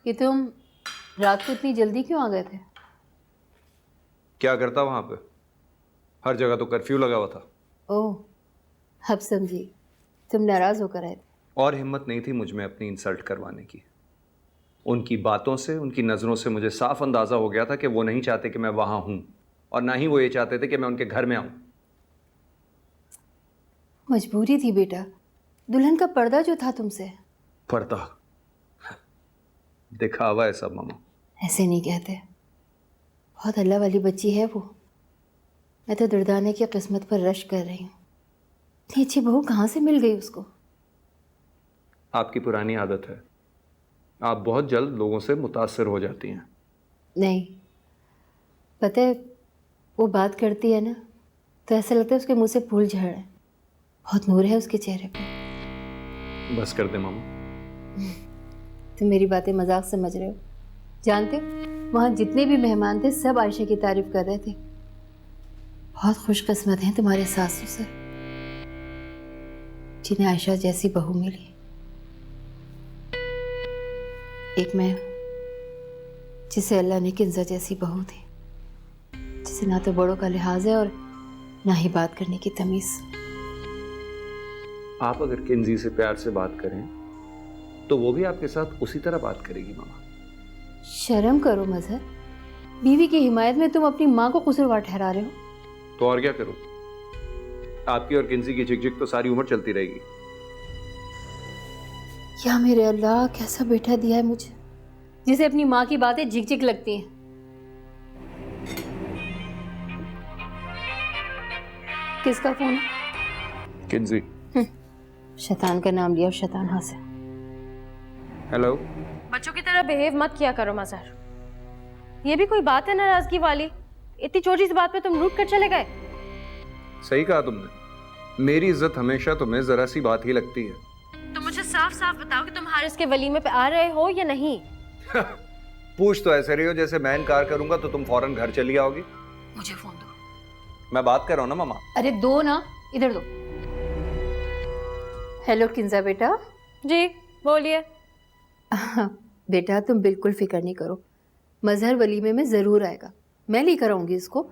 कि तुम रात को इतनी जल्दी क्यों आ गए थे? क्या करता वहां पे? हर जगह तो कर्फ्यू लगा हुआ था। ओह, अब समझी। तुम नाराज होकर आए थे। और हिम्मत नहीं थी मुझ में अपनी इंसल्ट करवाने की। उनकी बातों से, उनकी नज़रों से मुझे साफ अंदाज़ा हो गया था कि वो नहीं चाहते कि मैं वहां हूं, और ना ही वो ये चाहते थे कि मैं उनके घर में आऊं। मजबूरी थी बेटा, दुल्हन का पर्दा जो था तुमसे। पर्दा? दिखावा है सब मामा। ऐसे नहीं कहते, बहुत अल्लाह वाली बच्ची है वो। मैं तो दुर्दाने की किस्मत पर रश कर रही हूँ। इतनी अच्छी बहू कहाँ से मिल गई उसको? आपकी पुरानी आदत है, आप बहुत जल्द लोगों से मुतासर हो जाती हैं। नहीं, पता है, वो बात करती है ना तो ऐसा लगता है उसके मुंह से फूल झड़ रहे हैं। बहुत नूर है उसके चेहरे पे। बस कर दे मामा। तुम मेरी बातें मजाक समझ रहे हो। जानते हो, वहाँ जितने भी मेहमान थे सब आयशा की तारीफ कर रहे थे। बहुत खुशकिस्मत हैं तुम्हारे सास ससुर, जिन्हें आयशा जैसी बहू मिली। एक मैं, जिसे अल्लाह ने किंजा जैसी बहू दी, जिसे ना तो बड़ों का लिहाज है और ना ही बात करने की तमीज। आप अगर किंजी से प्यार से बात करें तो वो भी आपके साथ उसी तरह बात करेगी मामा। शर्म करो मजहर, बीवी की हिमायत में तुम अपनी माँ को कसूरवार ठहरा रहे हो। तो और क्या करूं? आपकी और किंजी की झिकझिक तो सारी उम्र चलती रहेगी। या मेरे अल्लाह, कैसा बेटा दिया है मुझे, जिसे अपनी माँ की बातें झिकझिक लगती हैं। किसका फोन है? किंजी। शैतान का नाम लिया और शैतान हंसे। हेलो। बच्चों की तरह बिहेव मत किया करो मजहर। ये भी कोई बात है नाराजगी वाली? इतनी छोटी सी बात पे तुम रूठ कर चले गए। सही कहा तुमने, मेरी इज्जत हमेशा तुम्हें जरा सी बात ही लगती है। तो मुझे साफ साफ बताओ कि तुम हारिस के वलीमे पे आ रहे हो या नहीं। पूछ तो ऐसे रही हो जैसे मैं इनकार करूंगा तो तुम फौरन घर चली आओगी। मुझे फोन दो। मैं बात कर रहा हूं ना मामा। अरे दो ना, इधर दो। हेलो किंजा बेटा। जी बोलिए। बेटा तुम बिल्कुल फिक्र नहीं करो, मजहर वलीमे में जरूर आएगा। मैं लेकर आऊंगी इसको।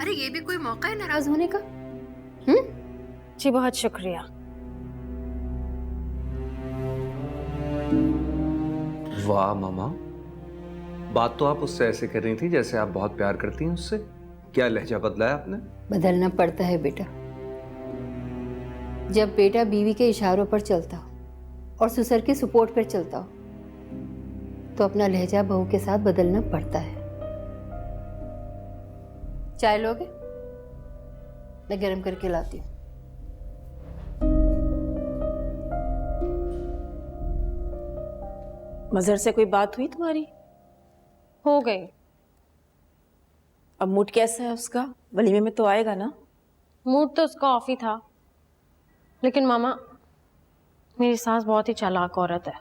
अरे ये भी कोई मौका है नाराज होने का? जी बहुत शुक्रिया। वाह मामा, बात तो आप उससे ऐसे कर रही थी जैसे आप बहुत प्यार करती हैं उससे। क्या लहजा बदला है आपने? बदलना पड़ता है बेटा। जब बेटा बीवी के इशारों पर चलता हो और ससुर के सपोर्ट पर चलता हो तो अपना लहजा बहू के साथ बदलना पड़ता है। चाय लोगे? मैं गर्म करके लाती हूँ। मजहर से कोई बात हुई तुम्हारी? हो गई। अब मूड कैसा है उसका? वलीमे में तो आएगा ना? मूड तो उसका ऑफ ही था, लेकिन मामा मेरी सास बहुत ही चालाक औरत है,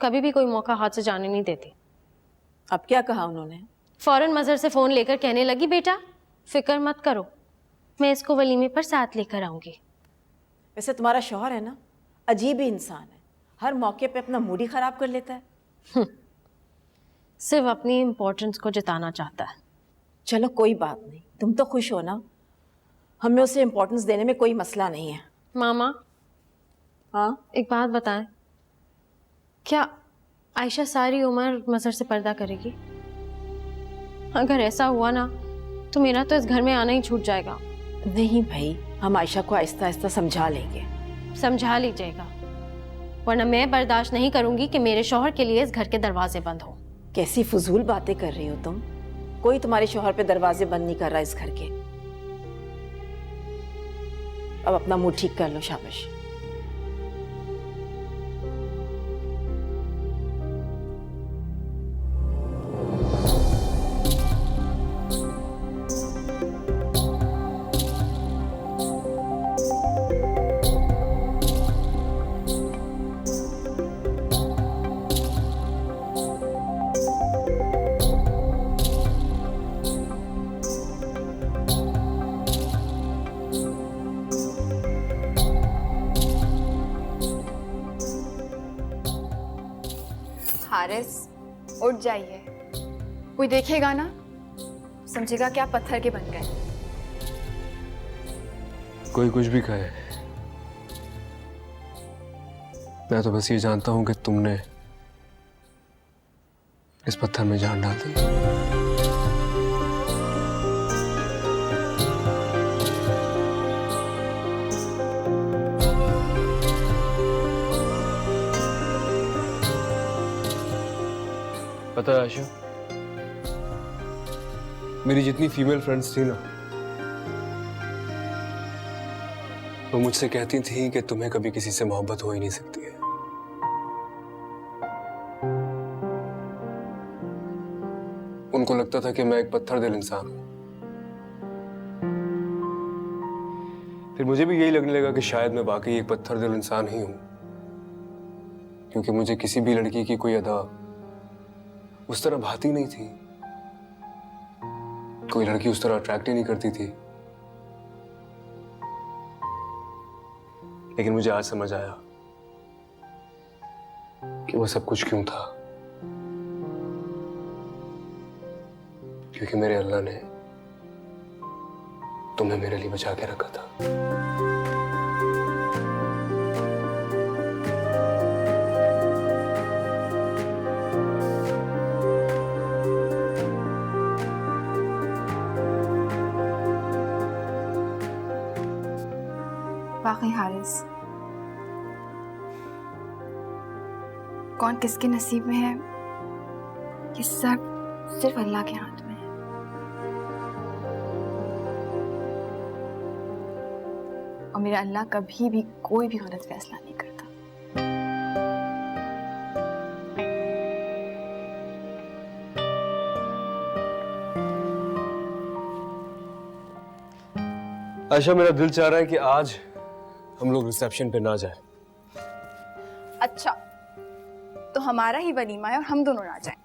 कभी भी कोई मौका हाथ से जाने नहीं देती। अब क्या कहा उन्होंने? फौरन मजहर से फोन लेकर कहने लगी, बेटा फिक्र मत करो, मैं इसको वलीमे पर साथ लेकर आऊंगी। वैसे तुम्हारा शौहर है ना, अजीब ही इंसान है, हर मौके पे अपना मूड ही खराब कर लेता है। सिर्फ अपनी इम्पोर्टेंस को जिताना चाहता है। चलो कोई बात नहीं, तुम तो खुश हो ना, हमें उसे इम्पोर्टेंस देने में कोई मसला नहीं है। मामा हाँ? एक बात बताएं, क्या आयशा सारी उम्र मजहर से पर्दा करेगी? अगर ऐसा हुआ ना तो मेरा तो इस घर में आना ही छूट जाएगा। नहीं भाई, हम आयशा को आहिस्ता आहिस्ता समझा लेंगे। समझा लीजिएगा, वरना मैं बर्दाश्त नहीं करूंगी कि मेरे शौहर के लिए इस घर के दरवाजे बंद हो। कैसी फजूल बातें कर रही हो तुम? कोई तुम्हारे शौहर पे दरवाजे बंद नहीं कर रहा इस घर के। अब अपना मूड ठीक कर लो, शाबाश। हारिस, उठ जाइए, कोई देखेगा ना समझेगा कि आप पत्थर के बन गए। कोई कुछ भी कहे, मैं तो बस ये जानता हूं कि तुमने इस पत्थर में जान डाल दी। पता है आशा, मेरी जितनी फीमेल फ्रेंड्स थी ना, वो मुझसे कहती थी कि तुम्हें कभी किसी से मोहब्बत हो ही नहीं सकती है। उनको लगता था कि मैं एक पत्थर दिल इंसान हूं। फिर मुझे भी यही लगने लगा कि शायद मैं वाकई एक पत्थर दिल इंसान ही हूं, क्योंकि मुझे किसी भी लड़की की कोई अदा उस तरह भाती नहीं थी। कोई लड़की उस तरह अट्रैक्ट ही नहीं करती थी। लेकिन मुझे आज समझ आया कि वो सब कुछ क्यों था। क्योंकि मेरे अल्लाह ने तुम्हें मेरे लिए बचा के रखा था। वाकई हारिस, कौन किसके नसीब में है ये सब सिर्फ अल्लाह के हाथ में है। और मेरा अल्लाह कभी भी कोई भी गलत फैसला नहीं करता। आशा, मेरा दिल चाह रहा है कि आज हम लोग रिसेप्शन पे ना जाएं। अच्छा, तो हमारा ही वलीमा है और हम दोनों ना जाएं।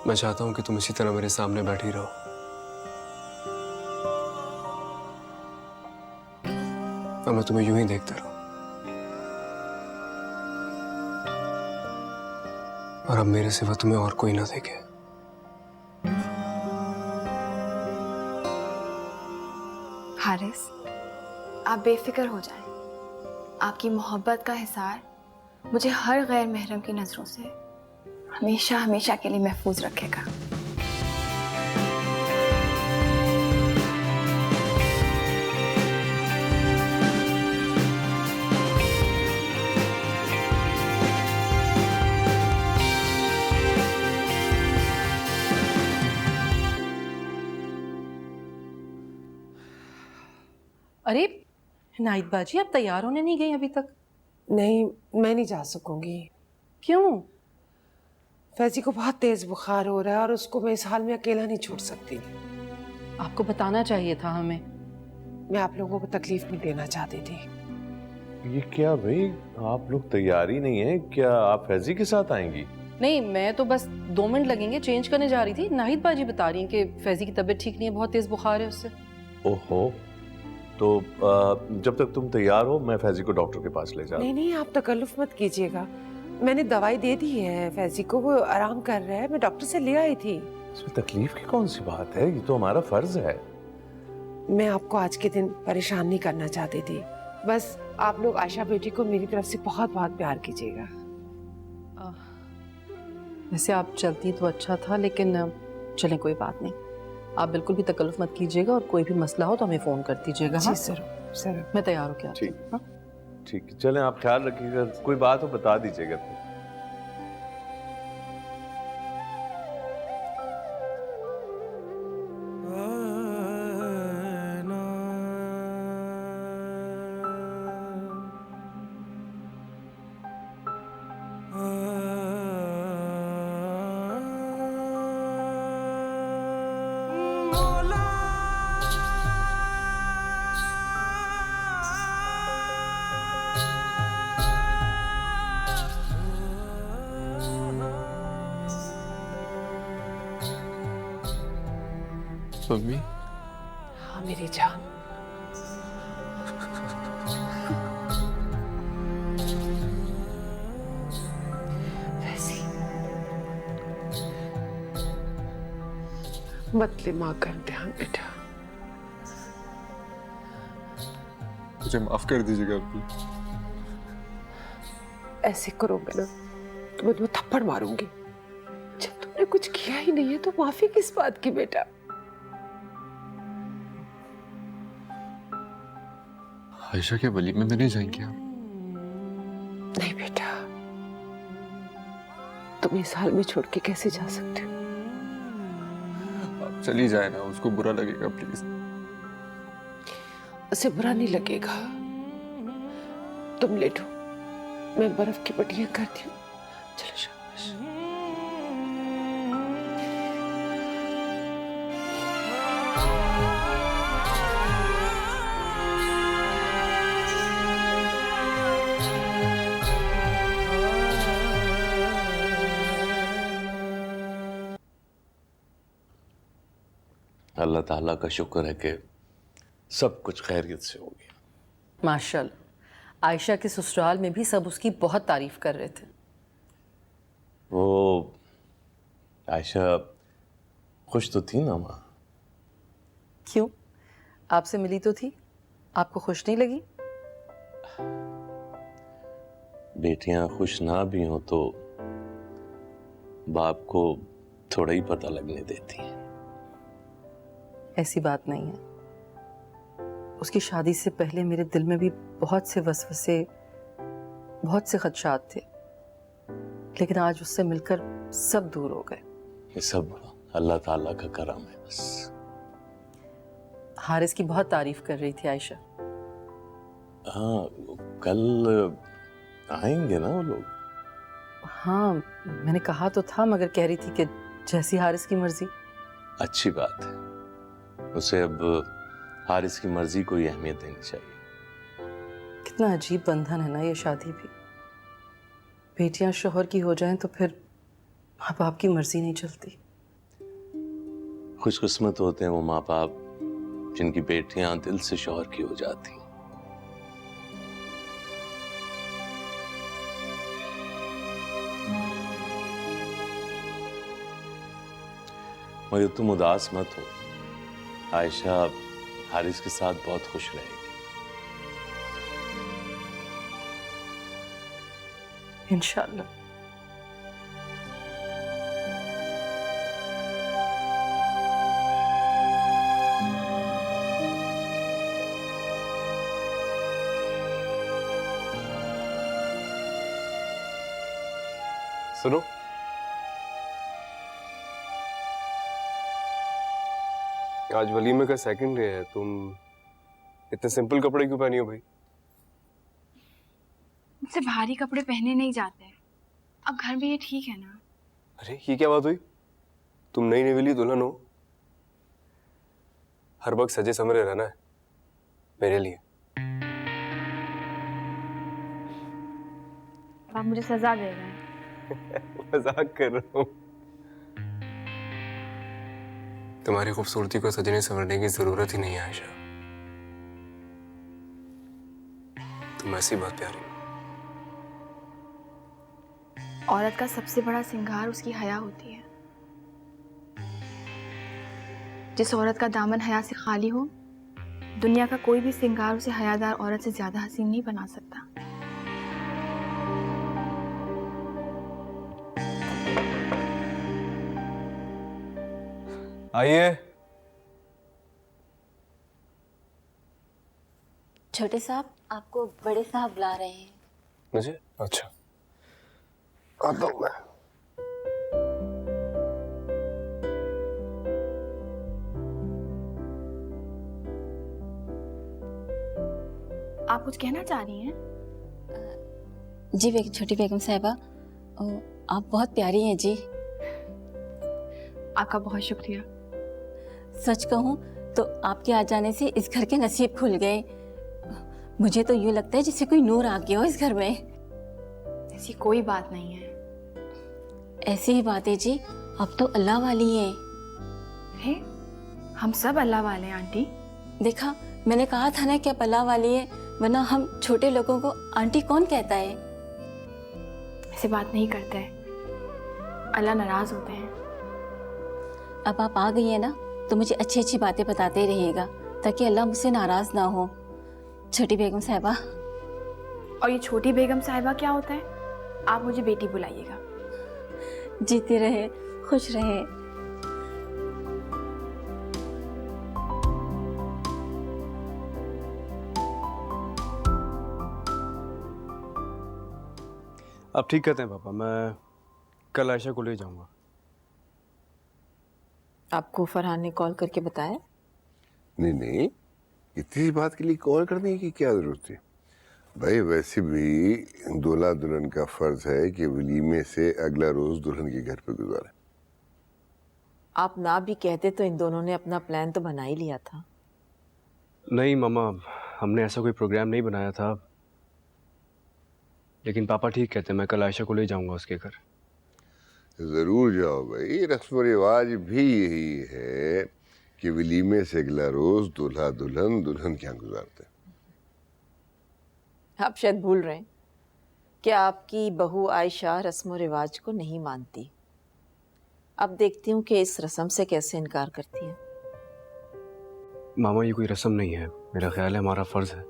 मैं चाहता हूं कि तुम इसी तरह मेरे सामने बैठी रहो और मैं तुम्हें यूं ही देखता रहूं। और अब मेरे सिवा तुम्हें और कोई ना देखे। हारिस, आप बेफिक्र हो जाएं। आपकी मोहब्बत का हिसार मुझे हर गैर महरम की नजरों से हमेशा हमेशा के लिए महफूज रखेगा। अरे नाइट बाजी, आप तैयार होने नहीं गई अभी तक? नहीं, मैं नहीं जा सकूंगी। क्यों? फैजी को बहुत तेज बुखार हो रहा है और उसको मैं इस हाल में अकेला नहीं छोड़ सकती। आपको बताना चाहिए था हमें। मैं आप लोगों को तकलीफ नहीं देना चाहती थी। ये क्या भाई, आप लोग तैयार ही नहीं है क्या? आप फैजी के साथ आएंगी? नहीं, मैं तो बस 2 मिनट लगेंगे, चेंज करने जा रही थी। नाहिद बाजी बता रही हैं कि फैजी की तबीयत ठीक नहीं है, बहुत तेज बुखार है उससे। ओहो, तो जब तक तुम तैयार हो मैं फैजी को डॉक्टर के पास ले जा रहा हूं। नहीं, आप तकल्लुफ मत कीजिएगा। मैंने दवाई दे दी है फैजी को, वो आराम कर रहा है। मैं डॉक्टर से ले आई थी। इसमें तकलीफ की कौन सी बात है? ये तो हमारा फर्ज है। मैं आपको आज के दिन परेशान नहीं करना चाहती थी। बस आप लोग आशा बेटी को मेरी तरफ से बहुत बहुत प्यार कीजिएगा। वैसे आप चलती तो अच्छा था, लेकिन चलें, कोई बात नहीं। आप बिल्कुल भी तकल्लुफ मत कीजिएगा और कोई भी मसला हो तो हमें फ़ोन कर दीजिएगा। जी हाँ? सर। मैं तैयार हो क्या? ठीक। हाँ? ठीक है, चलें, आप ख्याल रखिएगा। कोई बात हो बता दीजिएगा फिर। मम्मी। हाँ मेरी जान। वैसी मत ले माँ का इम्तिहान बेटा। मुझे माफ कर दीजिएगा अम्मी। ऐसे करोगे ना तो मैं तुम्हें थप्पड़ मारूंगी। जब तुमने कुछ किया ही नहीं है तो माफी किस बात की बेटा। आयशा के वलीमे में नहीं जाएंगे आप? नहीं बेटा, तुम इस हाल में छोड़ के कैसे जा सकते हो? आप चली जाए ना, उसको बुरा लगेगा प्लीज। उसे बुरा नहीं लगेगा। तुम लेटो, मैं बर्फ की पट्टियां करती हूँ। चलो शाबाश। अल्लाह ताला का शुक्र है कि सब कुछ खैरियत से हो गया। माशाल्लाह, आयशा के ससुराल में भी सब उसकी बहुत तारीफ कर रहे थे। वो आयशा खुश तो थी ना माँ? क्यों, आपसे मिली तो थी, आपको खुश नहीं लगी? बेटियां खुश ना भी हों तो बाप को थोड़ा ही पता लगने देती हैं। ऐसी बात नहीं है। उसकी शादी से पहले मेरे दिल में भी बहुत से वसवसे, बहुत से खदशात थे, लेकिन आज उससे मिलकर सब दूर हो गए। ये सब अल्लाह ताला का करम है बस। हारिस की बहुत तारीफ कर रही थी आयशा। हाँ, कल आएंगे ना वो लोग? हाँ, मैंने कहा तो था, मगर कह रही थी कि जैसी हारिस की मर्जी। अच्छी बात है, उसे अब हारिस की मर्जी को ही अहमियत देनी चाहिए। कितना अजीब बंधन है ना ये शादी भी। बेटियां शोहर की हो जाएं तो फिर माँ बाप की मर्जी नहीं चलती। खुशकिस्मत होते हैं वो माँ बाप जिनकी बेटियां दिल से शौहर की हो जाती। मगर तुम उदास मत हो, आयशा हारिस के साथ बहुत खुश रहेगी। इंशाल्लाह। सुनो, आज वलीमे का सेकंड डे है, तुम इतने सिंपल कपड़े क्यों पहनी हो भाई? मुझसे भारी कपड़े पहने नहीं जाते, अब घर में ये ठीक है ना। अरे ये क्या बात हुई? तुम नई नवेली दुल्हन हो, हर वक्त सजे समरे रहना है मेरे लिए। आप मुझे सजा दे रहे हैं। मजाक कर रहा हूँ। तुम्हारी खूबसूरती को सजने संवरने की जरूरत ही नहीं है आयशा, तुम ऐसी बात प्यारी हो। औरत का सबसे बड़ा श्रृंगार उसकी हया होती है। जिस औरत का दामन हया से खाली हो, दुनिया का कोई भी श्रृंगार उसे हयादार औरत से ज्यादा हसीन नहीं बना सकता। आइए। छोटे साहब, आपको बड़े साहब बुला रहे हैं। मुझे? अच्छा, आता हूं मैं। आप कुछ कहना चाह रही हैं? जी छोटी बेगम साहिबा, आप बहुत प्यारी हैं जी। आपका बहुत शुक्रिया। सच कहूँ तो आपके आ जाने से इस घर के नसीब खुल गए। मुझे तो यूँ लगता है जैसे कोई नूर आ गया हो इस घर में। ऐसी कोई बात नहीं है। ऐसी ही बात है जी, अब तो अल्लाह वाली है। है? हम सब अल्लाह वाले हैं आंटी। देखा, मैंने कहा था ना कि आप अल्लाह वाली है, वरना हम छोटे लोगों को आंटी कौन कहता है? ऐसे बात नहीं करते हैं, अल्लाह नाराज होते हैं। अब आप आ गई है ना, तो मुझे अच्छी अच्छी बातें बताते रहिएगा ताकि अल्लाह मुझसे नाराज ना हो। छोटी बेगम साहिबा। और ये छोटी बेगम साहिबा क्या होता है? आप मुझे बेटी बुलाइएगा। जीते रहे, खुश रहे। आप ठीक कहते हैं पापा, मैं कल आयशा को ले जाऊंगा। आपको फरहान ने कॉल करके बताया? नहीं नहीं, इतनी बात के लिए कॉल करने की क्या जरूरत थी भाई? वैसे भी दूल्हा दुल्हन का फर्ज है कि वलीमे से अगला रोज दुल्हन के घर पे गुजारे। आप ना भी कहते तो इन दोनों ने अपना प्लान तो बना ही लिया था। नहीं मामा, हमने ऐसा कोई प्रोग्राम नहीं बनाया था, लेकिन पापा ठीक कहते हैं, मैं कल आयशा को ले जाऊंगा उसके घर। जरूर जाओ भाई, रस्म रिवाज भी यही है कि वलीमे से अगला रोज दूल्हा दुल्हन दुल्हन के यहाँ गुजारते हैं। आप शायद भूल रहे हैं कि आपकी बहू आयशा रस्म रिवाज को नहीं मानती। अब देखती हूँ कि इस रस्म से कैसे इनकार करती है। मामा, ये कोई रस्म नहीं है, मेरा ख्याल है हमारा फर्ज है।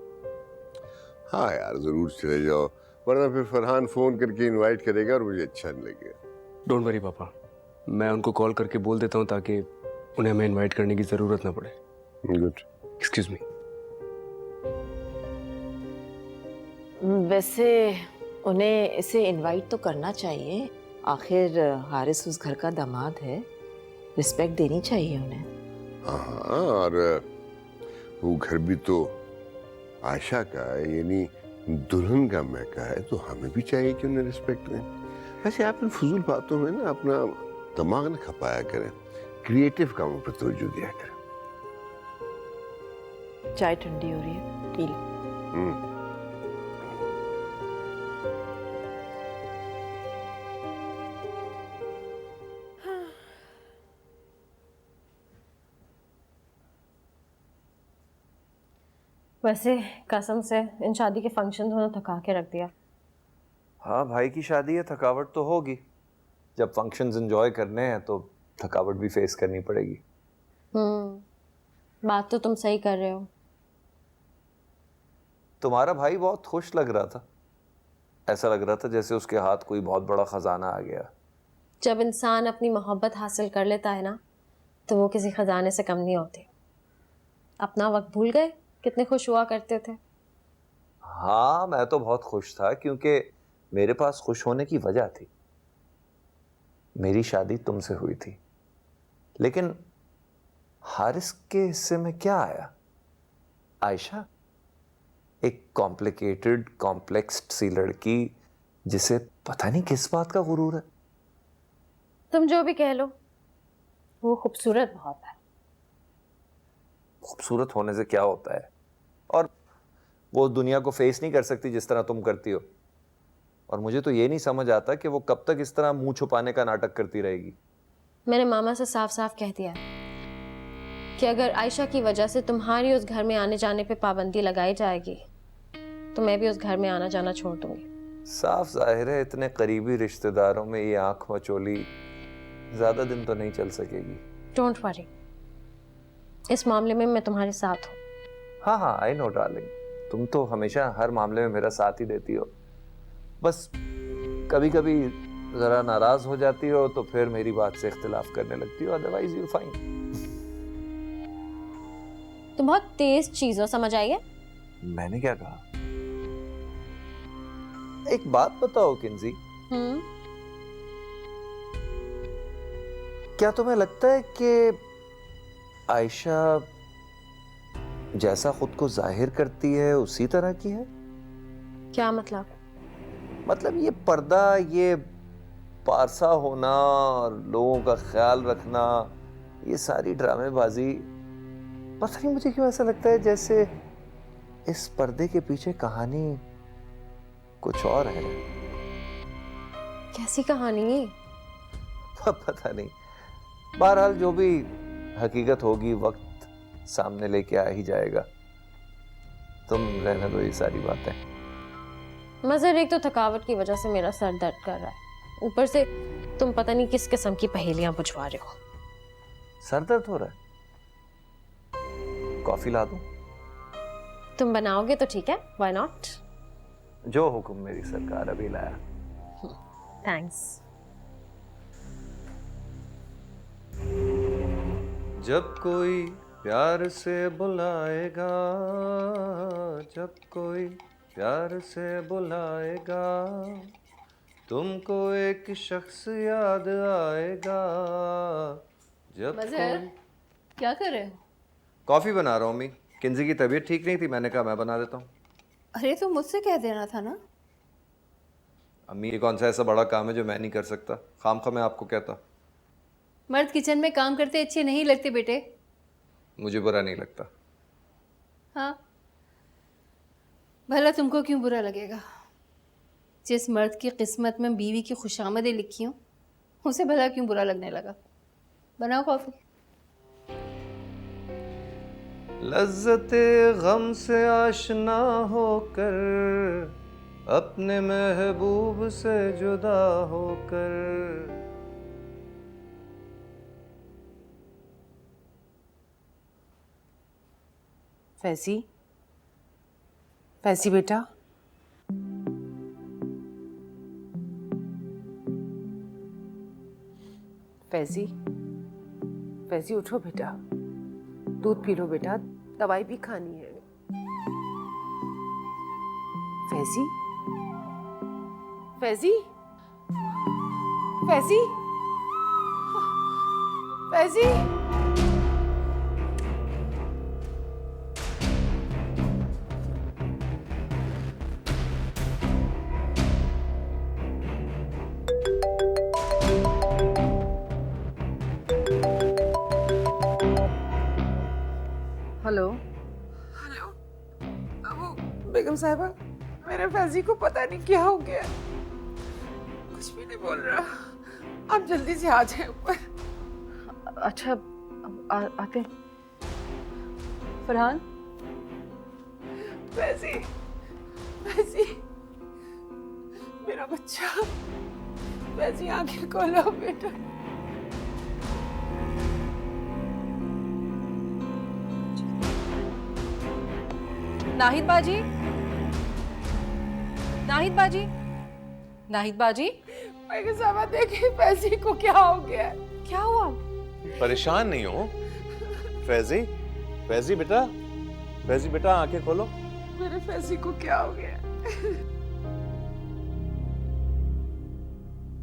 हाँ यार, जरूर चले जाओ, वरना फिर फरहान फोन करके इनवाइट करेगा और मुझे अच्छा नहीं लगेगा। डोंट वरी पापा, मैं उनको कॉल करके बोल देता हूँ ताकि उन्हें हमें इनवाइट करने की जरूरत ना पड़े। गुड। Excuse me. वैसे उन्हें इसे इनवाइट तो करना चाहिए, आखिर हारिस उस घर का दामाद है, रिस्पेक्ट देनी चाहिए उन्हें। हाँ, और वो घर भी तो आयशा का है, यानी दुल्हन का महका है, तो हमें भी चाहिए कि उन्हें रिस्पेक्ट दें। वैसे आप इन फजूल बातों में ना अपना दिमाग न खपाया करें, क्रिएटिव कामों पर तवज्जो दिया करें। चाय ठंडी हो रही है, पी लो। वैसे कसम से इन शादी के फंक्शन दोनों थका के रख दिया। हाँ, भाई की शादी है, थकावट तो होगी। जब फंक्शंस एंजॉय करने हैं तो थकावट भी फेस करनी पड़ेगी। बात तो तुम सही कर रहे हो। तुम्हारा भाई बहुत खुश लग रहा था, ऐसा लग रहा था जैसे उसके हाथ कोई बहुत बड़ा खजाना आ गया। जब इंसान अपनी मोहब्बत हासिल कर लेता है ना, तो वो किसी खजाने से कम नहीं होती। अपना वक्त भूल गए, कितने खुश हुआ करते थे। हाँ, मैं तो बहुत खुश था क्योंकि मेरे पास खुश होने की वजह थी। मेरी शादी तुमसे हुई थी, लेकिन हारिस के हिस्से में क्या आया? आयशा, एक कॉम्प्लिकेटेड कॉम्प्लेक्स्ड सी लड़की जिसे पता नहीं किस बात का गुरूर है। तुम जो भी कह लो, वो खूबसूरत बहुत है। खूबसूरत होने से क्या होता है? और वो दुनिया को फेस नहीं कर सकती जिस तरह तुम करती हो। और मुझे तो ये नहीं समझ आता कि वो कब तक इस तरह मुंह छुपाने का नाटक करती रहेगी। मैंने मामा से साफ साफ कह दिया कि अगर आयशा की वजह से तुम्हारी उस घर में आने जाने पे पाबंदी लगाई जाएगी, तो मैं भी उस घर में आना जाना छोड़ दूंगी। साफ जाहिर है इतने करीबी रिश्तेदारों में ये आंख मचोली ज्यादा दिन तो नहीं चल सकेगी। डोंट वरी, इस मामले में मैं तुम्हारे साथ हूँ। हाँ हाँ, आई नो डार्लिंग, तुम तो हमेशा हर मामले में मेरा साथ ही देती हो। बस कभी कभी जरा नाराज हो जाती हो तो फिर मेरी बात से इख्तिलाफ करने लगती हो, अदरवाइज यू फाइन। तुम बहुत तेज चीजों समझ आई है। मैंने क्या कहा? एक बात बताओ किंजी, क्या तुम्हें लगता है कि आयशा जैसा खुद को जाहिर करती है उसी तरह की है? क्या मतलब? मतलब ये पर्दा, ये पारसा होना और लोगों का ख्याल रखना, ये सारी ड्रामेबाजी, पता नहीं मुझे क्यों ऐसा लगता है जैसे इस पर्दे के पीछे कहानी कुछ और है। कैसी कहानी? पता नहीं, बहरहाल जो भी हकीकत होगी, वक्त सामने लेके आ ही जाएगा। तुम रहने दो ये सारी बातें। मजहर, एक तो थकावट की वजह से मेरा सर दर्द कर रहा है, ऊपर से तुम पता नहीं किस किस्म की पहेलियां बुझवा रहे हो। सर दर्द हो रहा है? कॉफी ला दूं? तुम बनाओगे तो ठीक है, व्हाई नॉट। जो हुक्म मेरी सरकार, अभी लाया। थैंक्स। जब कोई प्यार से बुलाएगा, जब कोई प्यार से बुलाएगा, तुमको एक शख्स याद आएगा। जब मजहर, क्या कर रहे हो? कॉफी बना रहा हूँ अम्मी। किंजी की तबीयत ठीक नहीं थी, मैंने कहा मैं बना देता हूँ। अरे तो मुझसे कह देना था ना। अम्मी, ये कौन सा ऐसा बड़ा काम है जो मैं नहीं कर सकता? खामखा मैं आपको कहता। मर्द किचन में काम करते अच्छे नहीं लगते बेटे। मुझे बुरा नहीं लगता। हाँ, भला तुमको क्यों बुरा लगेगा? जिस मर्द की किस्मत में बीवी की खुशामदें लिखी हों, उसे भला क्यों बुरा लगने लगा? बनाओ कॉफी। लज्जते गम से आशना होकर, अपने महबूब से जुदा होकर। फैजी, फैजी बेटा, फैजी, फैजी उठो बेटा, दूध पी लो बेटा, दवाई भी खानी है। फैजी, फैजी, फैजी, फैजी। हेलो। हेलो, वो बेगम साहिबा, मेरे फैजी को पता नहीं क्या हो गया, कुछ भी नहीं बोल रहा। आप जल्दी से आ जाए ऊपर। अच्छा, आते हैं। फरहान, फैजी, फैजी, मेरा बच्चा, फैजी आंखें खोलो बेटा। नाहिद बाजी, नाहिद बाजी, नाहिद बाजी। बेगम साहिबा देखिए फैजी को क्या हो गया। क्या हुआ? परेशान नहीं हो फैजी? फैजी बेटा, फैजी बेटा आंखें खोलो। मेरे फैजी को क्या हो गया?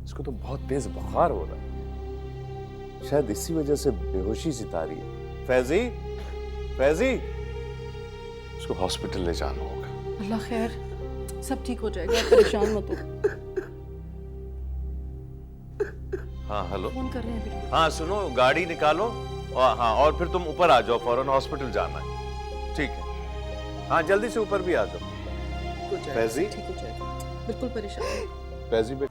इसको तो बहुत तेज बुखार हो रहा है, शायद इसी वजह से बेहोशी सी तारी है। फैजी, फैजी, इसको हॉस्पिटल ले जाना होगा। अल्लाह खैर, सब ठीक हो जाएगा, परेशान मत हो। हाँ हेलो, फोन कर रहे हैं अभी। हाँ सुनो, गाड़ी निकालो और हाँ, और फिर तुम ऊपर आ जाओ, फौरन हॉस्पिटल जाना है। ठीक है, हाँ जल्दी से ऊपर भी आ जाओ। फैजी, ठीक हो जाएगा, बिल्कुल परेशान। फैजी बेटा,